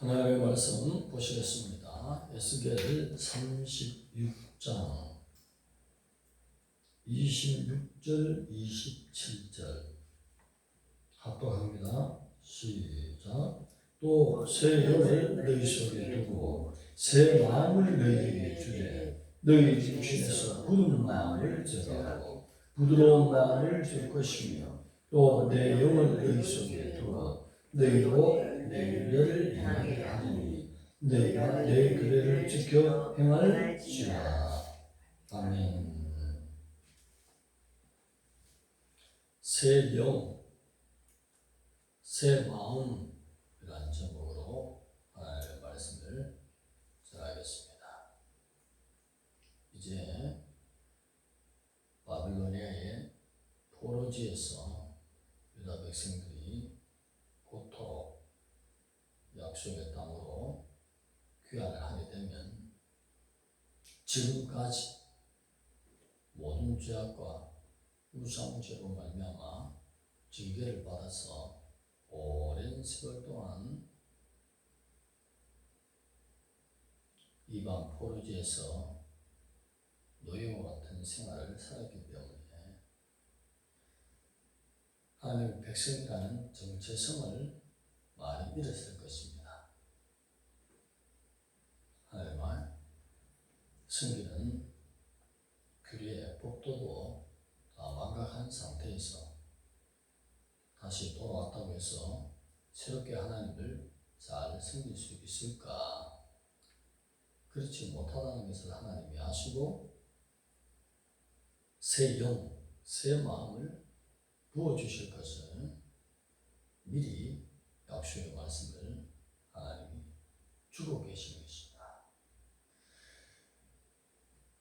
하나님의 말씀 보시겠습니다. 에스겔 36장 26절 27절 합독합니다. 시작. 또 새 영을 너희 속에 두고 새 마음을 너희에게 주되 너희 중심에서 굳은 마음을 제거하고 부드러운 마음을 줄 것이며 또 내 영을 너희 속에 두어 너희로 내 윤례를 행하게 하리니 너희가 내 규례를 지켜 행할지라. 아멘. 새 영, 새 마음이라는 제목으로 하나님의 말씀을 전하겠습니다. 이제 바빌로니아의 포로지에서 유다 백성들이 고토록 약속의 땅으로 귀환을 하게 되면 지금까지 모든 죄악과 우상죄로 말미암아 징계를 받아서 오랜 세월 동안 이방 포로지에서 노예와 같은 생활을 살았기 때문에 하나님의 백성이라는 정체성을 많이 잃었을 것입니다. 하나님의 성기는 규례, 법도도 다 망각한 상태에서 다시 돌아왔다고 해서 새롭게 하나님을 잘 섬길 수 있을까? 그렇지 못하다는 것을 하나님이 아시고 새 영, 새 마음을 부어주실 것을 미리 약속의 말씀을 하나님이 주고 계시는 것입니다.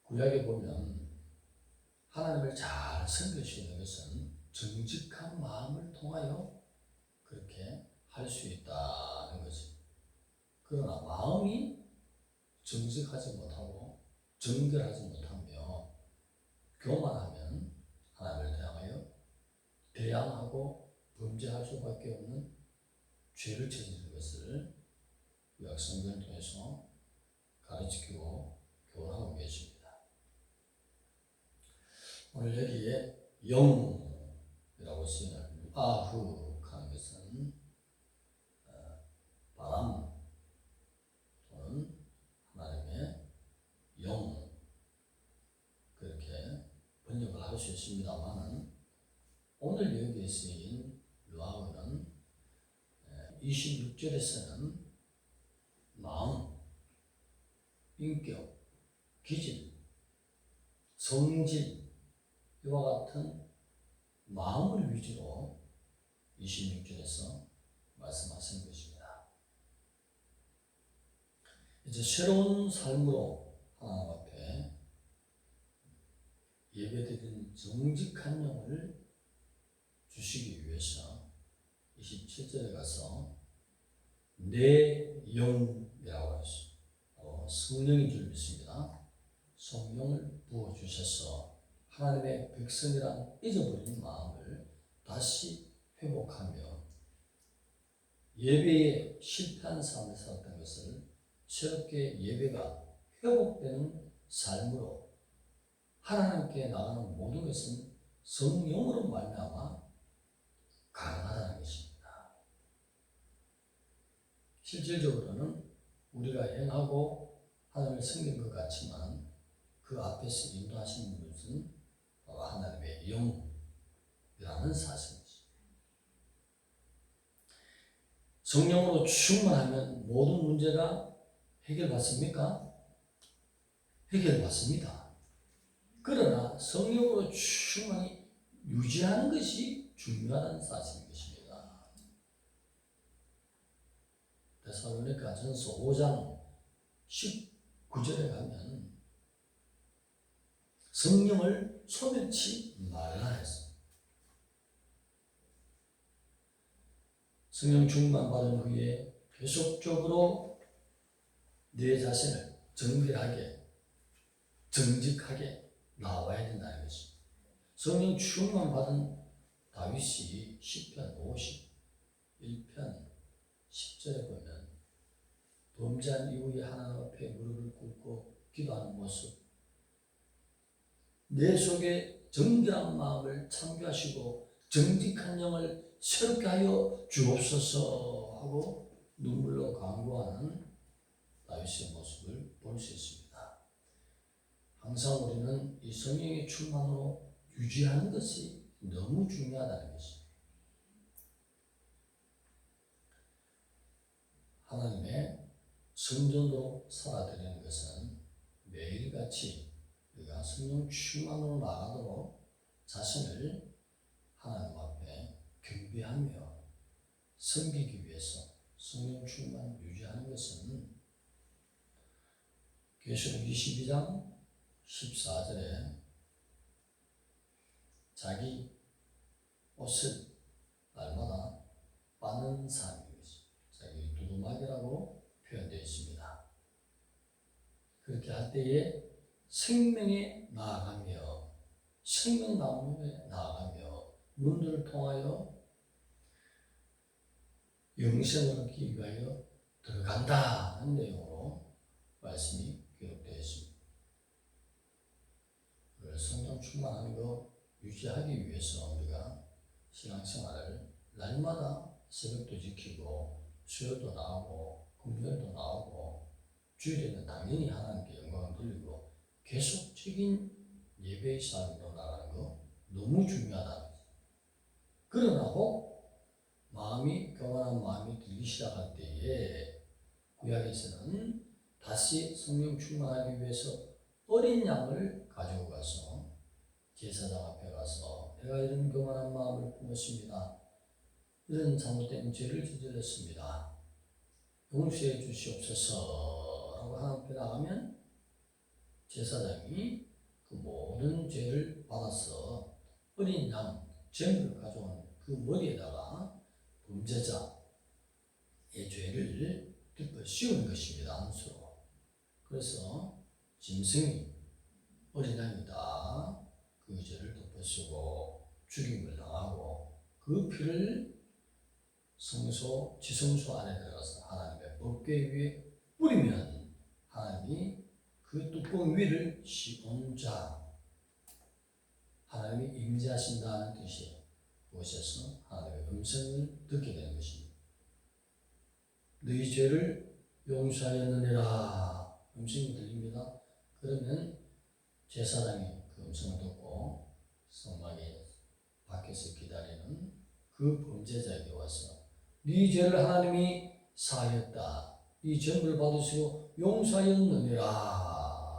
구약에 보면 하나님을 잘 섬길 수 있는 것은 정직한 마음을 통하여 그렇게 할 수 있다는 거지. 그러나 마음이 정직하지 못하고 정결하지 못하며 교만하면 하나님을 향하여 대항하고 범죄할 수밖에 없는 죄를 저지르는 것을 구약 성경을 통해서 가르치고 교훈하고 계십니다. 오늘 여기에 영이라고 쓰이는 아후 하는 것은 바람 또는 하나님의 영 그렇게 번역을 할 수 있습니다만 오늘 여기에 쓰인 루아흐는 26절에서는 마음, 인격, 기질, 성질 이와 같은 마음을 위주로 26절에서 말씀하신 것입니다. 이제 새로운 삶으로 하나님 앞에 예배드리는 정직한 영을 주시기 위해서 27절에 가서 내 영이라고 했어요. 성령인 줄 믿습니다. 성령을 부어주셔서 하나님의 백성이란 잊어버린 마음을 다시 회복하며 예배에 실패한 삶을 살았던 것을 새롭게 예배가 회복되는 삶으로 하나님께 나가는 모든 것은 성령으로 말미암아 가능하다는 것입니다. 실질적으로는 우리가 행하고 하나님을 섬긴 것 같지만 그 앞에서 인도하시는 것은 바로 하나님의 영이라는 사실이죠. 성령으로 충만하면 모든 문제가 해결받습니까? 해결받습니다. 그러나 성령으로 충만히 유지하는 것이 중요하다는 사실인 것입니다. 데살로니가 전서 5장 19절에 가면 성령을 소멸치 말라 했어. 성령 충만 받은 후에 계속적으로 내 자신을 정결하게, 정직하게 나와야 된다는 것입니다. 성령 충만 받은 다윗이 시편 51편 10절에 보면 범죄한 이후에 하나님 앞에 무릎을 꿇고 기도하는 모습, 내 속에 정결한 마음을 창조하시고 정직한 영을 새롭게 하여 주옵소서 하고 눈물로 간구하는 다윗의 모습을 볼 수 있습니다. 항상 우리는 이 성령의 충만으로 유지하는 것이 너무 중요하다는 것입니다. 하나님의 성전으로 살아드리는 것은 매일같이 우리가 성령 충만으로 나가도록 자신을 하나님 앞에 경배하며 섬기기 위해서 성령 충만 유지하는 것은 계시록 22장 14절에 자기 옷을 날마다 빠는 삶인 것입니다. 자기 두루마기라고 표현되어 있습니다. 그렇게 할 때에 생명에 나아가며 생명나무에 나아가며 문들을 통하여 영생을 얻기 위하여 들어간다는 내용으로 말씀이 기록되어 있습니다. 성령 충만한 거 유지하기 위해서 우리가 신앙생활을 날마다 새벽도 지키고 수요도 나오고 금요일도 나오고 주일에는 당연히 하나님께 영광을 돌리고 계속적인 예배의 삶으로 나가는 거 너무 중요하다. 그러나 마음이 교만한 마음이 들기 시작할 때에 구약에서는 다시 성령 충만하기 위해서 어린 양을 가지고 가서 제사장 앞에 가서 내가 이런 교만한 마음을 품었습니다. 이런 잘못된 죄를 저질렀습니다. 용서해 주시옵소서 라고 하나님 앞에 나가면 제사장이 그 모든 죄를 받아서 어린 양 제물을 가져온 그 머리에다가 범죄자의 죄를 덮어 씌우는 것입니다. 암수로. 그래서 짐승이 어린 양이다. 그 죄를 덮어쓰고 죽임을 당하고 그 피를 성소, 지성소 안에 들어가서 하나님의 법궤 위에 뿌리면 하나님이 그 뚜껑 위를 씌운 자, 하나님이 임재하신다는 뜻이에요. 그곳에서 하나님의 음성을 듣게 되는 것입니다. 너희 죄를 용서하였느니라 음성이 들립니다. 그러면 제사장이 그 음성을 듣고 성막에 밖에서 기다리는 그 범죄자에게 와서 네 죄를 하나님이 사하였다. 이 죄를 받으시고 용서하였느니라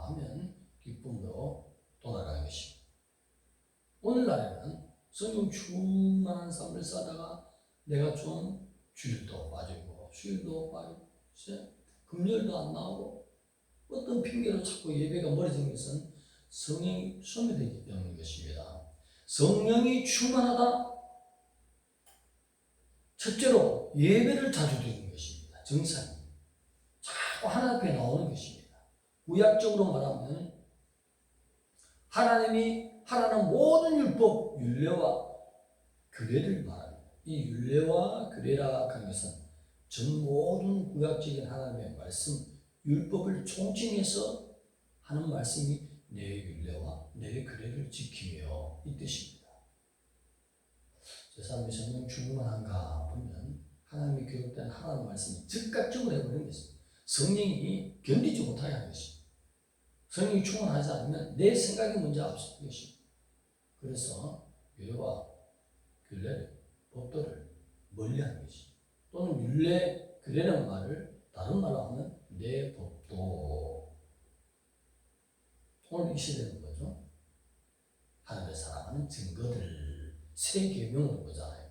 하면 기쁨으로 돌아가는 것입니다. 오늘날에는 성령 충만한 삶을 살다가 내가 좀 주일도 빠지고 수일도 빠지고 금요일도 안 나오고 어떤 핑계로 자꾸 예배가 멀어지는 것은 성령이 소멸되기 때문인 것입니다. 성령이 충만하다. 첫째로 예배를 자주 드리는 것입니다. 정상이 자꾸 하나님 앞에 나오는 것입니다. 구약적으로 말하면 하나님이 하라는 모든 율법, 율례와 규례를 말합니다. 이 율례와 규례라 하는 것은 전 모든 구약적인 하나님의 말씀, 율법을 총칭해서 하는 말씀이 내 율례와 내 규례를 지키며 이 뜻입니다. 제 사람이 성령 충만한가 보면 하나님이 기록된 하나님의 말씀이 즉각적으로 해버리는 것입니다. 성령이 견디지 못하게 하는 것입니다. 성령이 충만하지 않으면 내 생각이 먼저 앞서는 것입니다. 그래서 율례와 규례를, 법도를 멀리하는 것입니다. 또는 율례, 규례라는 말을 다른 말로 하면 내 법도. 오늘 이 시대는 뭐죠? 하나님을 사랑하는 증거들, 새 계명으로 보잖아요.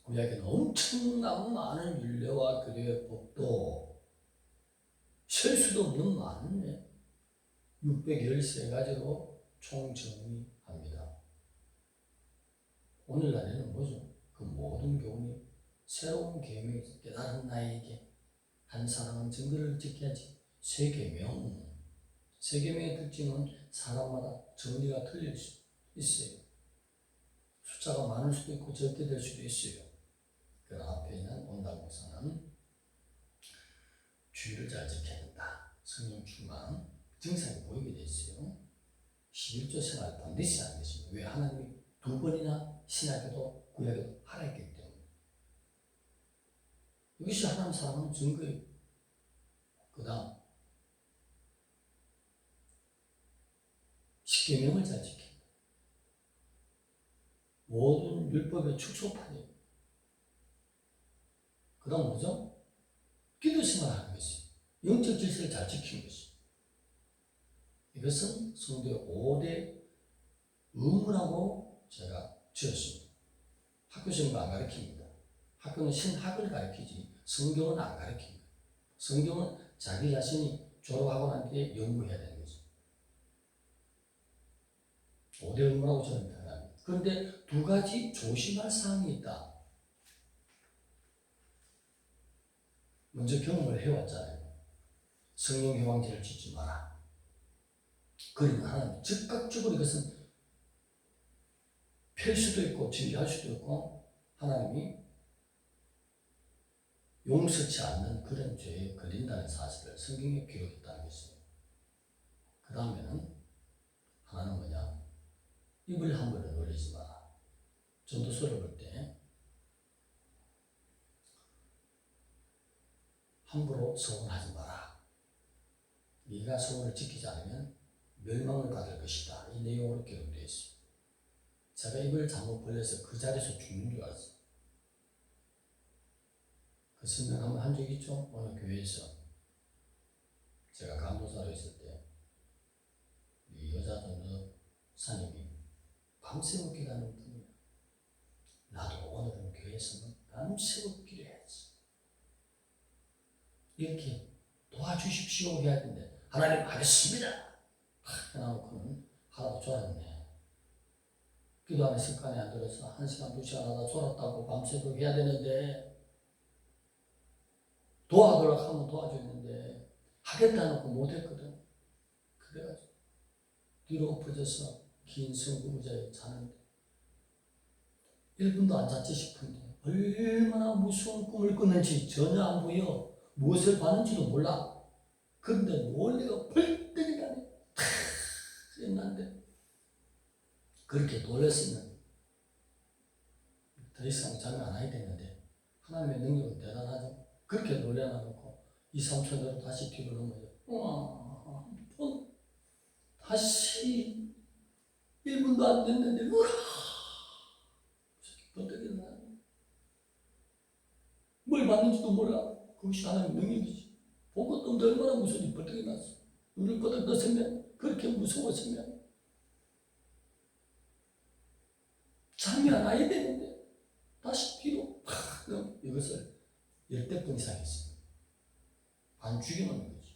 구약에는 엄청난 많은 율례와 규례, 법도 셀 수도 없는 많은 613가지로 총정리합니다. 오늘날에는 뭐죠? 그 모든 교훈이 새로운 계명이 깨달은 나에게 한 사람은 증거를 지켜야지. 새 계명. 새 계명의 특징은 사람마다 정리가 틀릴 수 있어요. 숫자가 많을 수도 있고 적게 될 수도 있어요. 그 앞에 있는 온당과 내용에서는 주의를 잘 지켜야 된다. 성령 충만 증상이 보이게 돼 있어요. 11조 생활 반드시 하는 것입니다. 왜? 하나님이 두 번이나 신약에도 구약에도 하라 했기 때문에. 이것이 하나님 사랑하는 증거예요. 그 다음 십계명을 잘 지킨다. 모든 율법의 축소판이에요. 그 다음 뭐죠? 기도 생활하는 것이 영적 질서를 잘 지키는 것이. 이것은 성도의 5대 의무라고 제가 지었습니다. 학교 시험은 안 가르칩니다. 학교는 신학을 가르치지 성경은 안 가르칩니다. 성경은 자기 자신이 졸업하고 난 뒤에 연구해야 되는 거죠. 5대 의무라고 저는 표현합니다. 그런데 두 가지 조심할 사항이 있다. 먼저 경험을 해왔잖아요. 성령 회방죄를 짓지 마라. 그러면 하나님 즉각적으로 이것은 펼 수도 있고 징계할 수도 있고 하나님이 용서치 않는 그런 죄에 걸린다는 사실을 성경에 기록했다는 것이에요. 그 다음에는 하나는 뭐냐? 입을 함부로 놀리지 마라. 전도서를 볼 때 함부로 서원하지 마라. 네가 서원을 지키지 않으면 멸망을 받을 것이다. 이 내용으로 기록되어 있습니다. 제가 입을 잘못 벌려서 그 자리에서 죽는 줄 알았어요. 그 설명 한번 한 적 있죠? 어느 교회에서 제가 간호사로 있을 때 이 여자 전도사님이 밤새워 기도하는 분이에요. 나도 오늘은 교회에서는 밤새워 기도해야지. 이렇게 도와주십시오 해야 되는데 하나님 하겠습니다. 해놓고는 하다가 졸았네. 기도하는 습관이 안 들어서 1시간, 2시간 하다 졸았다고 밤새도록 해야 되는데 도와달라고 하면 도와줬는데 하겠다 놓고 못했거든. 그래가지고 뒤로 엎어져서 긴 성부의자에 자는데 1분도 안 잤지 싶은데 얼마나 무서운 꿈을 꿨는지 전혀 안 보여. 무엇을 봤는지도 몰라. 그런데 놀래가 벌떡이 나네. 옛날인데 그렇게 놀랐으면 더 이상 잠이 안 와야 되는데 하나님의 능력은 대단하죠. 그렇게 놀래놔놓고 2, 3초대로 다시 뒤로 넘어져. 다시 1분도 안 됐는데 벌떡 일어나네. 뭘 봤는지도 몰라. 그것이 하나님의 능력이지. 본 것도 없는데 얼마나 무서운지 벌떡 일어났어. 눈을 뻗어 떴으면 그렇게 무서웠으면 잠이 안 와야 되는데 다시 뒤로 이것을 10번 이상 했습니다. 안 죽여놓는 거죠.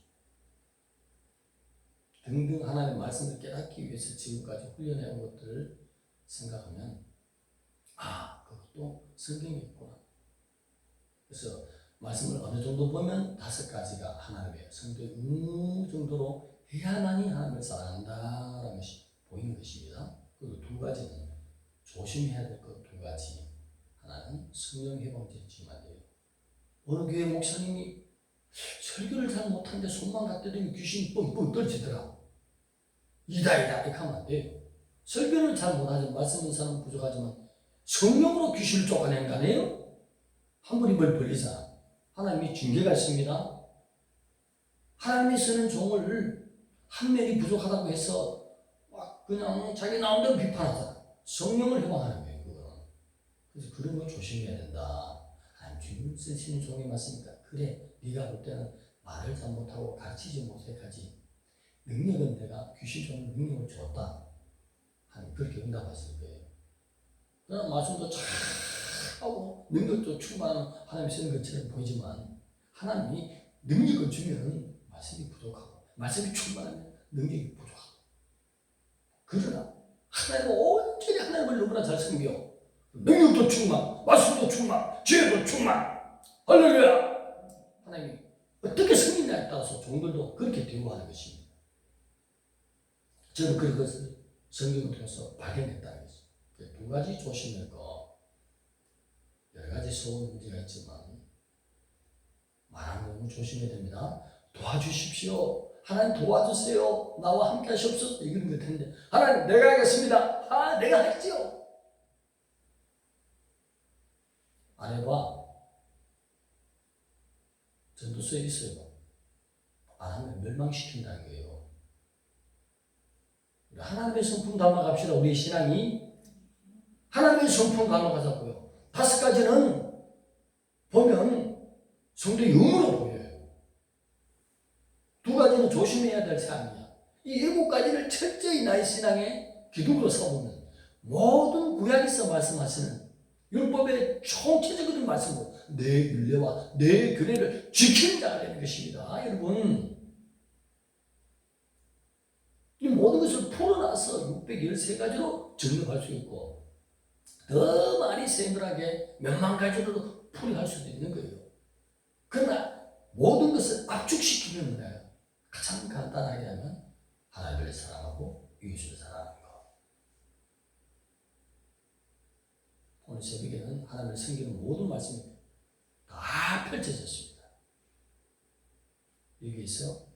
등등 하나님의 말씀을 깨닫기 위해서 지금까지 훈련해온 것들을 생각하면 그것도 성경에 있구나. 그래서 말씀을 어느 정도 보면 5가지가 하나님의 성도의 의무 정도로 해야만이 하나님을 사랑한다라는 것이 보이는 것입니다. 그리고 2가지는 조심해야 될 것 2가지. 하나는 성령 회방죄를 지면 안 돼요. 어느 교회 목사님이 설교를 잘 못하는데 손만 갖다대니 귀신이 뻥뻥 떨지더라. 이다 이렇게 하면 안 돼요. 설교를 잘 못하지 말씀 인사는 부족하지만 성령으로 귀신을 쫓아내는 거 아니에요? 함부로 입을 벌리잖아. 하나님이 징계가 있습니다. 하나님이 쓰는 종을 한 명이 부족하다고 해서 막 그냥 자기 나온 대로 비판하잖아. 성령을 회방하는 거예요. 그거는. 그래서 그런 거 조심해야 된다. 주님 쓰시는 종이 맞습니까? 그래, 네가 볼 때는 말을 잘못하고 가르치지 못해가지 능력은 내가 귀신 쫓는 능력을 줬다 하는 그렇게 응답하실 거예요. 그러나 말씀도 잘 하고 능력도 충만한 하나님이 쓰는 것처럼 보이지만 하나님이 능력을 주면 말씀이 부족하고 말씀이 충만하면 능력이 부족하고 그러나 하나님은 온전히 하나님을 너무나 잘 섬겨 능력도 충만, 말씀도 충만, 지혜도 충만. 할렐루야. 하나님이 어떻게 섬기냐에 따라서 종들도 그렇게 대우하는 것입니다. 저는 그것을 성경을 통해서 발견했다는 것입니다. 2가지 조심할 거, 여러 가지 소원 문제가 있지만 말하는 거 조심해야 됩니다. 도와주십시오. 하나님 도와주세요. 나와 함께 하시옵소서. 이런 것 같은데 하나님 내가 하겠습니다. 내가 할지요. 안 해봐. 전도서에 있어요. 안 하면 멸망시킨다는 거예요. 하나님의 성품 담아갑시다. 우리 신앙이 하나님의 성품 담아가자고요. 5가지는 보면 성도의 의무로 보여요. 2가지는 조심해야 될 사항이야. 이 7가지를 철저히 나의 신앙의 기둥으로 삼으면 모든 구약에서 말씀하시는 율법의 총체적인 말씀으로 내 율례와 내 규례를 지키는 자가 되는 것입니다. 여러분, 이 모든 것을 풀어놔서 613가지로 정립할 수 있고 더 많이 세밀하게 몇만 가지로도 풀이할 수도 있는 거예요. 그러나 모든 것을 압축시키면 뭐예요? 가장 간단하게 하면 하나님을 사랑하고 이웃을 사랑하는 것. 오늘 새벽에는 하나님을 섬기는 모든 말씀이 다 펼쳐졌습니다. 여기에서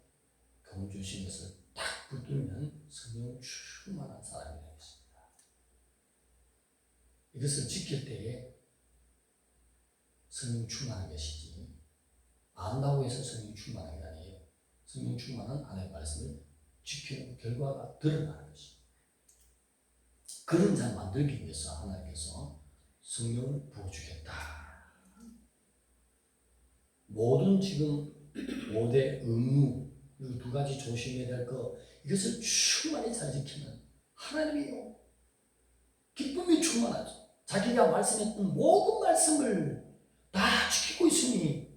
교훈 주신 것을 딱 붙들면 성령 충만한 사람이 되겠습니다. 이것을 지킬 때에 성령 충만한 것이지 안다고 해서 성령 충만한 게 아니에요. 성령 충만한 하나님의 말씀을 지키는 결과가 드러나는 것입니다. 그런 자 만들기 위해서 하나님께서 성령을 부어주겠다. 모든 지금 5대 의무 그리고 2가지 조심해야 될 것 이것을 충만히 잘 지키면 하나님이요 기쁨이 충만하죠. 자기가 말씀했던 모든 말씀을 다 지키고 있으니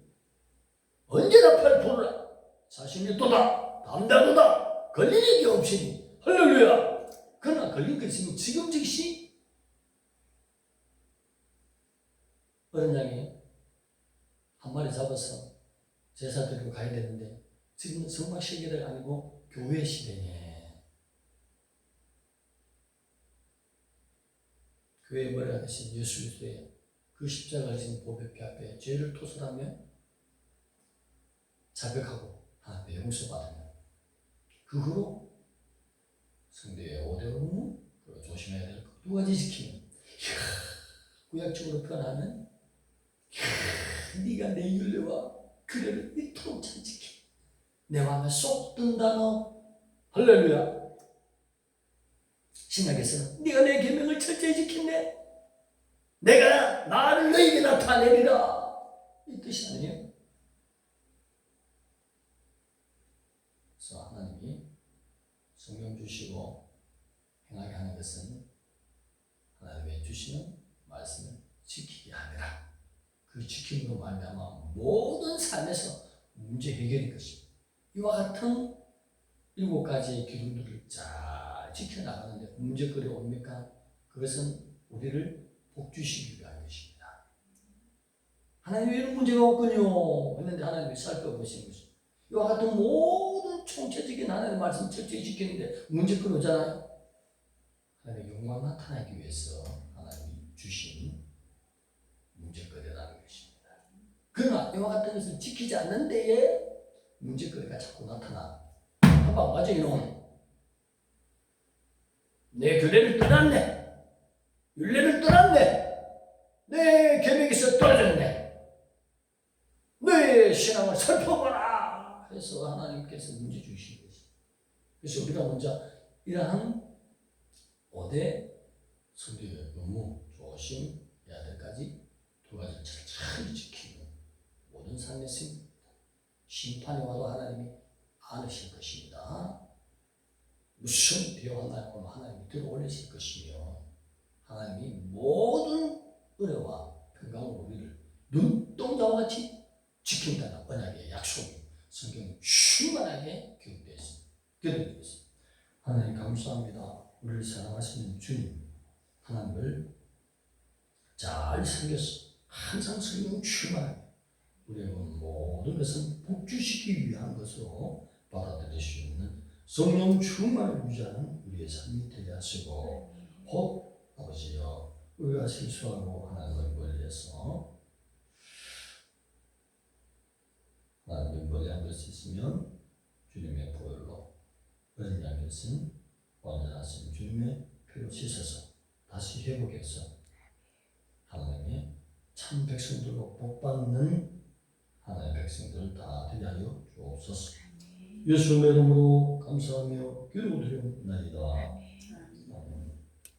언제나 팔불라 자신이 또다 담대하도다 걸리는 게 없으니 할렐루야. 그러나 걸린 게 있으면 지금 즉시 어린 양이 한 마리 잡아서 제사 드리고 가야 되는데 지금 성막 시대가 아니고 교회 시대네. 교회에 머리가 되신 예수 그리스도의 그 십자가를 지닌 보배뼈 앞에 죄를 토설하며 자백하고 하나님의 용서받으면 그 후로 성도의 5대 의무 그리고 조심해야 될 것 2가지 지키면 구약적으로 표현하면 네가 내 율례와 규례를 이토록 잘 지키 내 마음에 쏙 든 단어 할렐루야. 신약에서는 네가 내 계명을 철저히 지켰네 내가 나를 너에게 나타내리라 이 뜻이 아니에요. 그래서 하나님이 성령 주시고 행하게 하는 것은 하나님의 주시는 말씀을 지키게 하느라 그 지킴으로 말미암아 모든 삶에서 문제 해결인 것입니다. 이와 같은 7가지의 기둥들을 잘 지켜나가는데 문제거리 옵니까? 그것은 우리를 복주시기 위한 것입니다. 하나님 왜 이런 문제가 없군요 했는데 하나님이 살펴보시는 것입니다. 이와 같은 모든 총체적인 하나님의 말씀 철저히 지키는데 문제거리 오잖아요. 하나님의 영광 나타나기 위해서 하나님이 주신 문제거리라는 것입니다. 그러나 이와 같은 것을 지키지 않는 데에 문제거리가 자꾸 나타나. 한방 맞아 이놈. 내 규례를 떠났네. 율례를 떠났네. 내 계명에서 떨어졌네. 너의 신앙을 살펴봐라 해서 하나님께서 문제 주신 것입니다. 그래서 우리가 먼저 이러한 5대 성도의 의무, 조심해야 될까지 2가지를 철저히 지키는 모든 삶의 심판이 와도 하나님이 안으실 것입니다. 무슨 비용한 날 오면 하나님이 들어올리실 것이며 하나님이 모든 은혜와 평강으로 우리를 눈동자와 같이 지킨다는 언약의 약속이 성경에 충만하게 기록되어 있습니다. 하나님 감사합니다. 우리를 사랑하시는 주님 하나님을 잘 섬겨서 항상 성령 충만하게 우리의 모든 것은 복주시키기 위한 것으로 받아들일 수 있는 성령 충만을 유지하는 우리의 삶이 되게 하시고 혹 아버지여 우리가 실수하고 하나님을 멀리해서 수 있으면 주님의 보혈로 어린 양 대신 완전하신 주님의 피로 씻어서 다시 회복해서 하나님의 참 백성들로 복받는 하나님의 백성들 다 되게 하여 주옵소서. 예수님의 이름으로 감사하며 기도드리옵나이다.